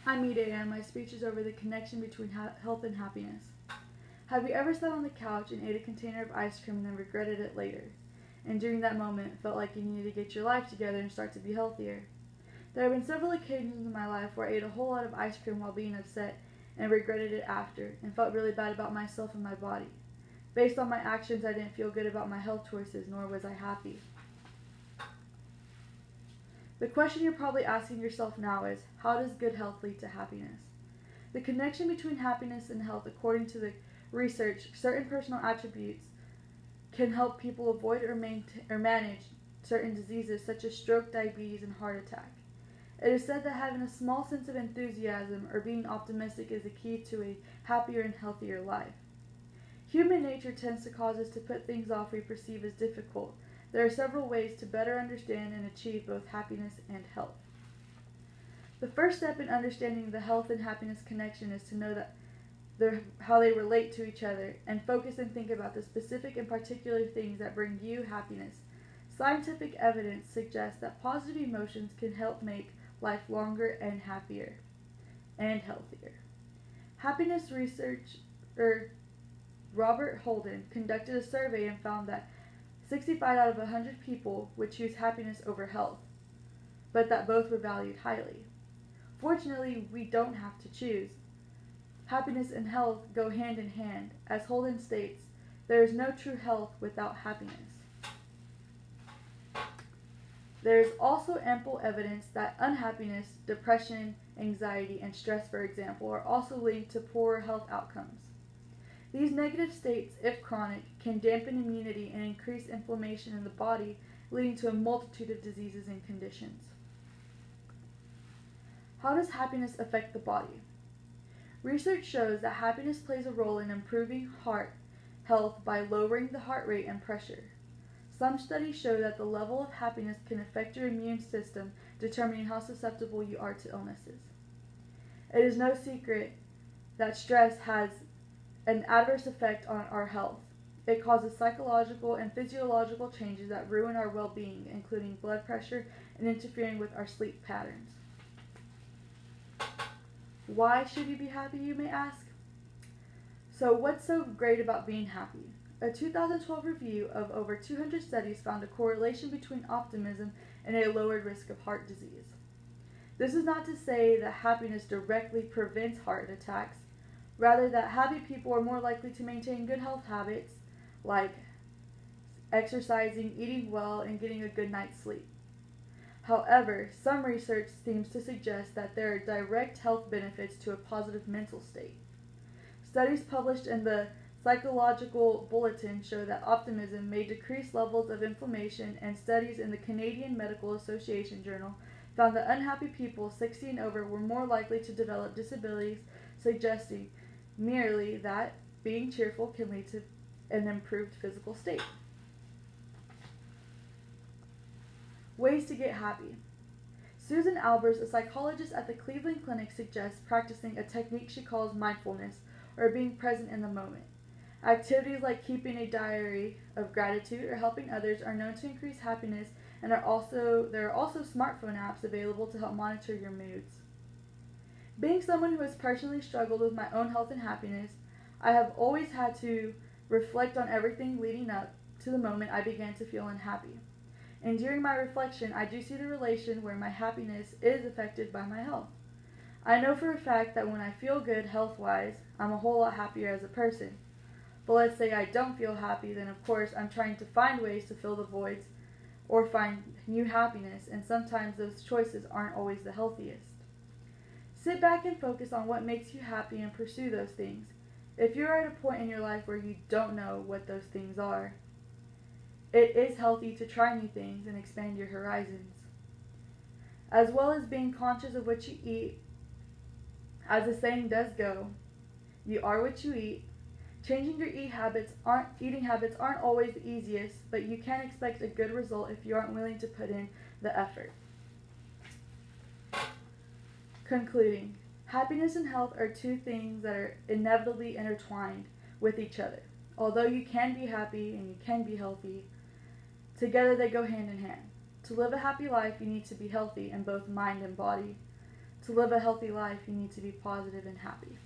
I'm Ida, and my speech is over the connection between health and happiness. Have you ever sat on the couch and ate a container of ice cream and then regretted it later? And during that moment, felt like you needed to get your life together and start to be healthier? There have been several occasions in my life where I ate a whole lot of ice cream while being upset and regretted it after, and felt really bad about myself and my body. Based on my actions, I didn't feel good about my health choices, nor was I happy. The question you're probably asking yourself now is, how does good health lead to happiness? The connection between happiness and health, according to the research, certain personal attributes can help people avoid or manage certain diseases such as stroke, diabetes, and heart attack. It is said that having a small sense of enthusiasm or being optimistic is the key to a happier and healthier life. Human nature tends to cause us to put things off we perceive as difficult. There are several ways to better understand and achieve both happiness and health. The first step in understanding the health and happiness connection is to know that how they relate to each other, and focus and think about the specific and particular things that bring you happiness. Scientific evidence suggests that positive emotions can help make life longer and happier and healthier. Happiness researcher Robert Holden conducted a survey and found that 65 out of 100 people would choose happiness over health, but that both were valued highly. Fortunately, we don't have to choose. Happiness and health go hand in hand. As Holden states, there is no true health without happiness. There is also ample evidence that unhappiness, depression, anxiety, and stress, for example, are also linked to poorer health outcomes. These negative states, if chronic, can dampen immunity and increase inflammation in the body, leading to a multitude of diseases and conditions. How does happiness affect the body? Research shows that happiness plays a role in improving heart health by lowering the heart rate and pressure. Some studies show that the level of happiness can affect your immune system, determining how susceptible you are to illnesses. It is no secret that stress has an adverse effect on our health. It causes psychological and physiological changes that ruin our well-being, including blood pressure and interfering with our sleep patterns. Why should you be happy, you may ask? So what's so great about being happy? A 2012 review of over 200 studies found a correlation between optimism and a lowered risk of heart disease. This is not to say that happiness directly prevents heart attacks, rather that happy people are more likely to maintain good health habits like exercising, eating well, and getting a good night's sleep. However, some research seems to suggest that there are direct health benefits to a positive mental state. Studies published in the Psychological Bulletin show that optimism may decrease levels of inflammation, and studies in the Canadian Medical Association Journal found that unhappy people 60 and over were more likely to develop disabilities, suggesting merely that being cheerful can lead to an improved physical state. Ways to get happy. Susan Albers, a psychologist at the Cleveland Clinic, suggests practicing a technique she calls mindfulness, or being present in the moment. Activities like keeping a diary of gratitude or helping others are known to increase happiness, and there are also smartphone apps available to help monitor your moods. Being someone who has personally struggled with my own health and happiness, I have always had to reflect on everything leading up to the moment I began to feel unhappy. And during my reflection, I do see the relation where my happiness is affected by my health. I know for a fact that when I feel good health-wise, I'm a whole lot happier as a person. But let's say I don't feel happy, then of course I'm trying to find ways to fill the voids or find new happiness, and sometimes those choices aren't always the healthiest. Sit back and focus on what makes you happy and pursue those things. If you're at a point in your life where you don't know what those things are, it is healthy to try new things and expand your horizons. As well as being conscious of what you eat, as the saying does go, you are what you eat. Changing your eating habits aren't always the easiest, but you can expect a good result if you aren't willing to put in the effort. Concluding, happiness and health are two things that are inevitably intertwined with each other. Although you can be happy and you can be healthy, together they go hand in hand. To live a happy life, you need to be healthy in both mind and body. To live a healthy life, you need to be positive and happy.